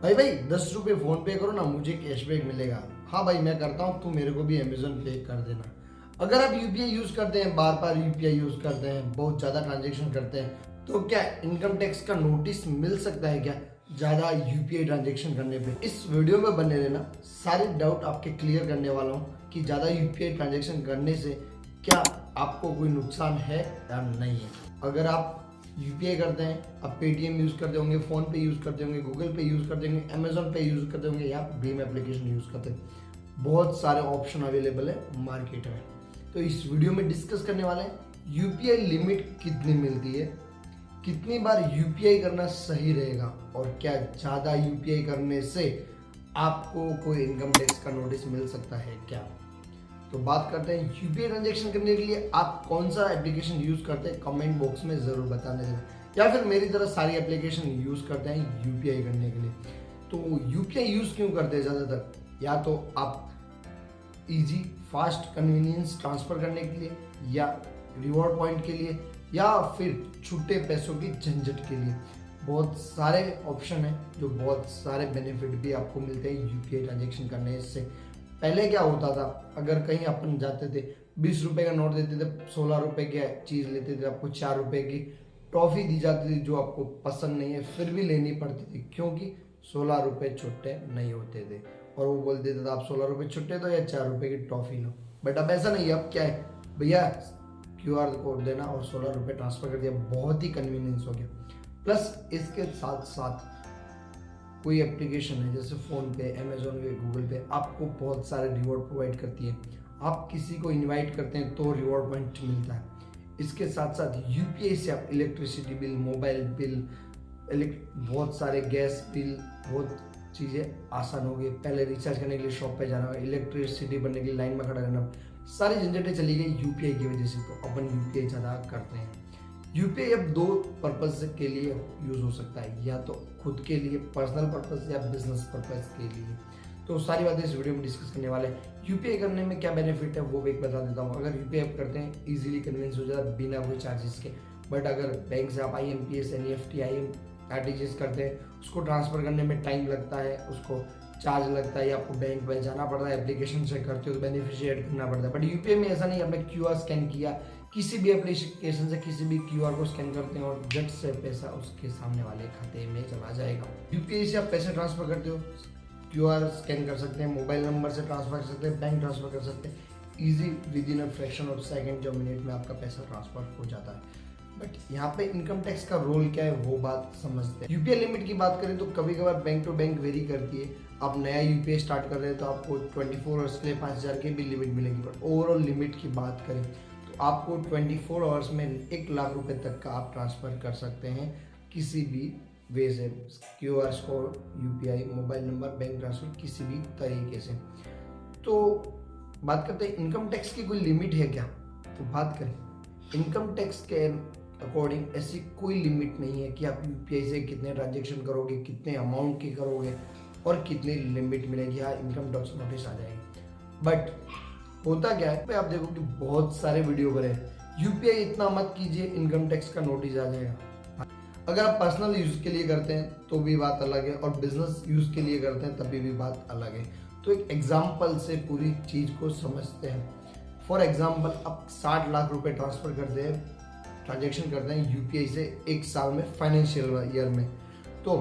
भाई भाई 10 रुपये फोन पे करो ना, मुझे कैशबैक मिलेगा। हाँ भाई मैं करता हूँ, तू मेरे को भी अमेजोन पे कर देना। अगर आप यूपीआई यूज करते हैं, बार बार यूपीआई यूज करते हैं, बहुत ज्यादा ट्रांजेक्शन करते हैं, तो क्या इनकम टैक्स का नोटिस मिल सकता है क्या ज्यादा यूपीआई ट्रांजेक्शन करने पे? इस वीडियो में बने रहना, सारे डाउट आपके क्लियर करने वाला हूँ कि ज्यादा यूपीआई ट्रांजेक्शन करने से क्या आपको कोई नुकसान है या नहीं है। अगर आप यूपीआई करते हैं, आप पेटीएम यूज करते होंगे, फोन पे यूज करते होंगे, गूगल पे यूज करते होंगे, अमेजोन पे यूज करते होंगे या भीम एप्लीकेशन यूज करते हैं, बहुत सारे ऑप्शन अवेलेबल है मार्केट में। तो इस वीडियो में डिस्कस करने वाले हैं यूपीआई लिमिट कितनी मिलती है, कितनी बार यूपीआई करना सही रहेगा, और क्या ज़्यादा यूपीआई करने से आपको कोई इनकम टैक्स का नोटिस मिल सकता है क्या। तो बात करते हैं यूपीआई ट्रांजेक्शन करने के लिए आप कौन सा एप्लीकेशन यूज करते हैं, कमेंट बॉक्स में जरूर बताने देना, या फिर मेरी तरह सारी एप्लीकेशन यूज करते हैं यूपीआई करने के लिए। तो यूपीआई यूज क्यों करते हैं ज़्यादातर? या तो आप इजी फास्ट कन्वीनियंस ट्रांसफर करने के लिए, या रिवॉर्ड पॉइंट के लिए, या फिर छुट्टे पैसों की झंझट के लिए। बहुत सारे ऑप्शन हैं, जो बहुत सारे बेनिफिट भी आपको मिलते हैं यूपीआई ट्रांजेक्शन करने से। पहले क्या होता था, अगर कहीं अपन जाते थे, 20 रुपए का नोट देते थे, 16 रुपए की चीज़ लेते थे, आपको 4 रुपए की टॉफी दी जाती थी जो आपको पसंद नहीं है फिर भी लेनी पड़ती थी, क्योंकि 16 रुपए छुट्टे नहीं होते थे। और वो बोल देता था आप 16 रुपए छुट्टे दो या 4 रुपए की टॉफी लो। बट अब ऐसा नहीं है, अब क्या है भैया, क्यूआर कोड देना और 16 रुपए ट्रांसफर कर दिया, बहुत ही कन्वीनियंस हो गया। प्लस इसके साथ साथ कोई एप्लीकेशन है जैसे फोन पे, अमेजोन पे, गूगल पे, आपको बहुत सारे रिवॉर्ड प्रोवाइड करती है। आप किसी को इनवाइट करते हैं तो रिवॉर्ड पॉइंट मिलता है। इसके साथ साथ यूपीआई से आप इलेक्ट्रिसिटी बिल, मोबाइल बिल, बहुत सारे गैस बिल, बहुत चीज़ें आसान हो गई। पहले रिचार्ज करने के लिए शॉप पे जाना, इलेक्ट्रिसिटी भरने के लिए लाइन में खड़ा रहना, सारी झंझटें चली गई यूपीआई की वजह से। तो अपन यूपीआई ज़्यादा करते हैं। यूपीआई अब दो पर्पज के लिए यूज हो सकता है, या तो खुद के लिए पर्सनल पर्पज, या बिजनेस पर्पज के लिए। तो सारी बातें इस वीडियो में डिस्कस करने वाले हैं। यूपीआई करने में क्या बेनिफिट है वो भी एक बता देता हूँ। अगर यूपीआई आप करते हैं इजीली कन्वीनियंस हो जाता है बिना कोई चार्जेस के। बट अगर बैंक से आप आईएमपीएस, एनईएफटी, आरटीजीएस करते हैं, उसको ट्रांसफर करने में टाइम लगता है, उसको चार्ज लगता है, या आपको बैंक में जाना पड़ता है, एप्लीकेशन से करते हो तो बेनिफिशियरी ऐड करना पड़ता है। बट यूपीआई में ऐसा नहीं, आपने क्यूआर स्कैन किया, किसी भी एप्लीकेशन से किसी भी क्यूआर को स्कैन करते हैं और झट से पैसा उसके सामने वाले खाते में चला जाएगा। यूपीआई से आप पैसे ट्रांसफर करते हो, क्यूआर स्कैन कर सकते हैं, मोबाइल नंबर से ट्रांसफर कर सकते हैं, बैंक ट्रांसफर कर सकते हैं, easy with in a fraction of second, जो मिनट में आपका पैसा ट्रांसफर हो जाता है। बट यहाँ पे इनकम टैक्स का रोल क्या है वो बात समझते हैं। यूपीआई लिमिट की बात करें तो कभी कभार बैंक टू बैंक वेरी करती है। आप नया यूपीआई स्टार्ट कर रहे हैं तो आपको 24 आवर्स के लिए 5,000 की भी लिमिट मिलेगी। बट ओवरऑल लिमिट की बात करें तो आपको 24 आवर्स में 1 लाख रुपए तक का आप ट्रांसफर कर सकते हैं, किसी भी वे से, QR code, UPI, mobile number, bank transfer, किसी भी तरीके से। तो बात करते हैं इनकम टैक्स की कोई लिमिट है क्या। तो बात करें इनकम टैक्स के अकॉर्डिंग ऐसी कोई लिमिट नहीं है कि आप यूपीआई से कितने ट्रांजेक्शन करोगे, कितने अमाउंट की करोगे और कितनी लिमिट मिलेगी, हाँ इनकम टैक्स नोटिस आ जाएगी। बट होता क्या है, आप देखो कि बहुत सारे वीडियो बने, यूपीआई इतना मत कीजिए इनकम टैक्स का नोटिस आ जाएगा। अगर आप पर्सनल यूज के लिए करते हैं तो भी बात अलग है, और बिजनेस यूज के लिए करते हैं तभी भी बात अलग है। तो एक एग्जाम्पल से पूरी चीज को समझते हैं। फॉर एग्जाम्पल, आप 60 लाख रुपए ट्रांसफर करते हैं, ट्रांजेक्शन करते हैं यूपीआई से एक साल में, फाइनेंशियल ईयर में, तो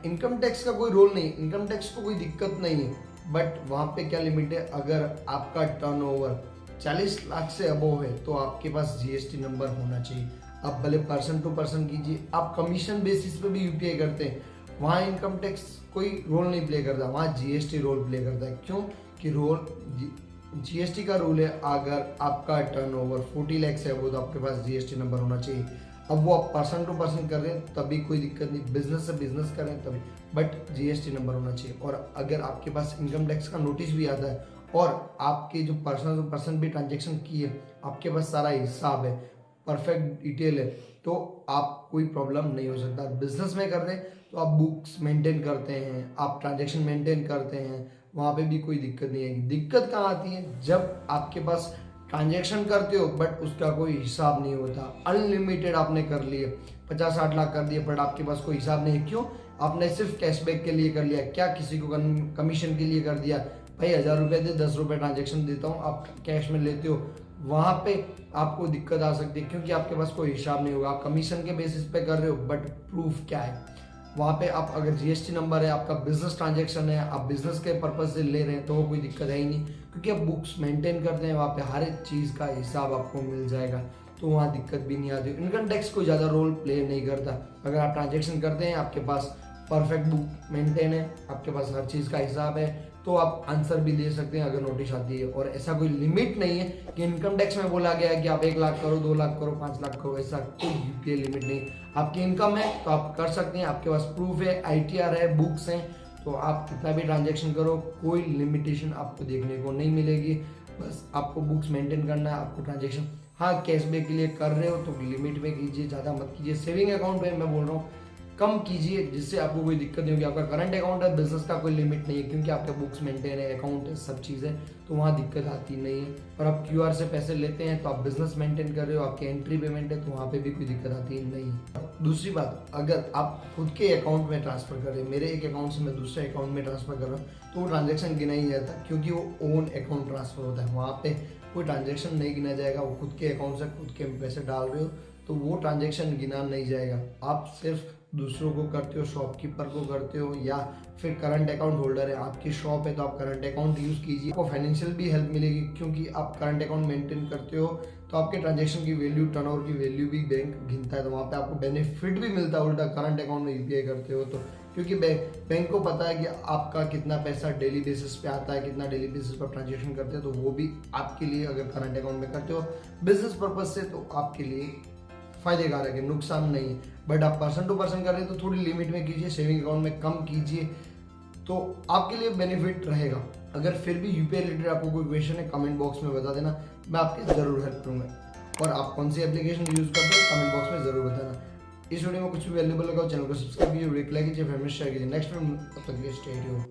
इनकम टैक्स का कोई रोल नहीं, इनकम टैक्स को कोई दिक्कत नहीं है। बट वहाँ पे क्या लिमिट है, अगर आपका टर्नओवर 40 लाख से अबव है तो आपके पास जीएसटी नंबर होना चाहिए। आप भले पर्सन टू पर्सन कीजिए, आप कमीशन बेसिस पे भी यूपीआई करते हैं, वहाँ इनकम टैक्स कोई रोल नहीं प्ले करता, वहाँ जीएसटी रोल प्ले करता है। क्यों कि जीएसटी का रूल है, अगर आपका टर्नओवर 40 लाख से है वो तो आपके पास जीएसटी नंबर होना चाहिए। अब वो आप पर्सन टू पर्सन कर रहे हैं तभी कोई दिक्कत नहीं, बिजनेस से बिजनेस कर रहे हैं तभी, बट जीएसटी नंबर होना चाहिए। और अगर आपके पास इनकम टैक्स का नोटिस भी आता है और आपके जो पर्सन टू पर्सन भी ट्रांजेक्शन किए, आपके पास सारा हिसाब है, परफेक्ट डिटेल है, तो आप कोई प्रॉब्लम नहीं हो सकता। बिजनेस में कर रहे हैं तो आप बुक्स मेंटेन करते हैं, आप ट्रांजेक्शन मेंटेन करते हैं, वहाँ पे भी कोई दिक्कत नहीं आएगी। दिक्कत कहाँ आती है, जब आपके पास ट्रांजेक्शन करते हो बट उसका कोई हिसाब नहीं होता। अनलिमिटेड आपने कर लिए, 50-60 लाख कर दिए बट आपके पास कोई हिसाब नहीं है। क्यों आपने सिर्फ कैशबैक के लिए कर लिया, क्या किसी को कमीशन के लिए कर दिया, भाई 1000 रुपये दे 10 रुपये ट्रांजेक्शन देता हूँ, आप कैश में लेते हो, वहाँ पे आपको दिक्कत आ सकती है क्योंकि आपके पास कोई हिसाब नहीं होगा। आप कमीशन के बेसिस पे कर रहे हो बट प्रूफ क्या है वहाँ पे? आप अगर जीएसटी नंबर है, आपका बिजनेस ट्रांजेक्शन है, आप बिजनेस के पर्पज से ले रहे हैं तो वो कोई दिक्कत है ही नहीं, क्योंकि आप बुक्स मेंटेन करते हैं, वहाँ पे हर एक चीज़ का हिसाब आपको मिल जाएगा, तो वहाँ दिक्कत भी नहीं आती। इनकम टैक्स कोई ज़्यादा रोल प्ले नहीं करता। अगर आप ट्रांजेक्शन करते हैं, आपके पास परफेक्ट बुक मेंटेन है, आपके पास हर चीज़ का हिसाब है, तो आप आंसर भी दे सकते हैं अगर नोटिस आती है। और ऐसा कोई लिमिट नहीं है कि इनकम टैक्स में बोला गया है कि आप 1 लाख करो, 2 लाख करो, 5 लाख करो, ऐसा कोई यूपीआई लिमिट नहीं। आपकी इनकम है तो आप कर सकते हैं, आपके पास प्रूफ है, आईटीआर है, बुक्स हैं, तो आप कितना भी ट्रांजेक्शन करो, कोई लिमिटेशन आपको देखने को नहीं मिलेगी। बस आपको बुक्स मेंटेन करना है, आपको ट्रांजेक्शन, हाँ कैशबैक के लिए कर रहे हो तो लिमिट में कीजिए, ज़्यादा मत कीजिए। सेविंग अकाउंट में मैं बोल रहा हूँ कम कीजिए, जिससे आपको कोई दिक्कत नहीं होगी। आपका करंट अकाउंट है, बिजनेस का कोई लिमिट नहीं है क्योंकि आपके बुक्स मेंटेन है, अकाउंट है, सब चीज़ें, तो वहाँ दिक्कत आती नहीं है। और आप क्यूआर से पैसे लेते हैं तो आप बिजनेस मेंटेन कर रहे हो, आपकी एंट्री पेमेंट है, तो वहाँ पे भी कोई दिक्कत आती नहीं है। दूसरी बात, अगर आप खुद के अकाउंट में ट्रांसफर कर रहे हैं, मेरे एक अकाउंट से मैं दूसरे अकाउंट में ट्रांसफर कर रहा हूँ, तो वो ट्रांजेक्शन गिना ही जाता क्योंकि वो ओन अकाउंट ट्रांसफर होता है, वहाँ पे कोई ट्रांजेक्शन नहीं गिना जाएगा। वो खुद के अकाउंट से खुद के पैसे डाल रहे हो तो वो ट्रांजेक्शन गिना नहीं जाएगा। आप सिर्फ दूसरों को करते हो, शॉपकीपर को करते हो, या फिर करंट अकाउंट होल्डर है, आपकी शॉप है तो आप करंट अकाउंट यूज़ कीजिए, आपको फाइनेंशियल भी हेल्प मिलेगी क्योंकि आप करंट अकाउंट मेंटेन करते हो तो आपके ट्रांजेक्शन की वैल्यू, टर्नओवर की वैल्यू भी बैंक गिनता है, तो वहाँ पे आपको बेनिफिट भी मिलता है उल्टा, करंट अकाउंट में यूपीआई करते हो तो, क्योंकि बैंक को पता है कि आपका कितना पैसा डेली बेसिस पे आता है, कितना डेली बेसिस पर ट्रांजेक्शन करते हैं, तो वो भी आपके लिए, अगर करंट अकाउंट में करते हो बिजनेस पर्पज से, तो आपके लिए फायदेकारक है, नुकसान नहीं है। बट आप पर्सन टू पर्सन कर रहे हैं तो थोड़ी लिमिट में कीजिए, सेविंग अकाउंट में कम कीजिए, तो आपके लिए बेनिफिट रहेगा। अगर फिर भी यूपीआई रिलेटेड आपको कोई क्वेश्चन है कमेंट बॉक्स में बता देना, मैं आपकी ज़रूर हेल्प करूँगा। और आप कौन सी एप्लीकेशन यूज़ करते हैं कमेंट बॉक्स में ज़रूर बताना। इस वीडियो में कुछ भी वैल्यूबल लगा चैनल को सब्सक्राइब कीजिए, लाइक कीजिए, फैमिली शेयर कीजिए। नेक्स्ट वीडियो तक के लिए स्टे ट्यून्ड।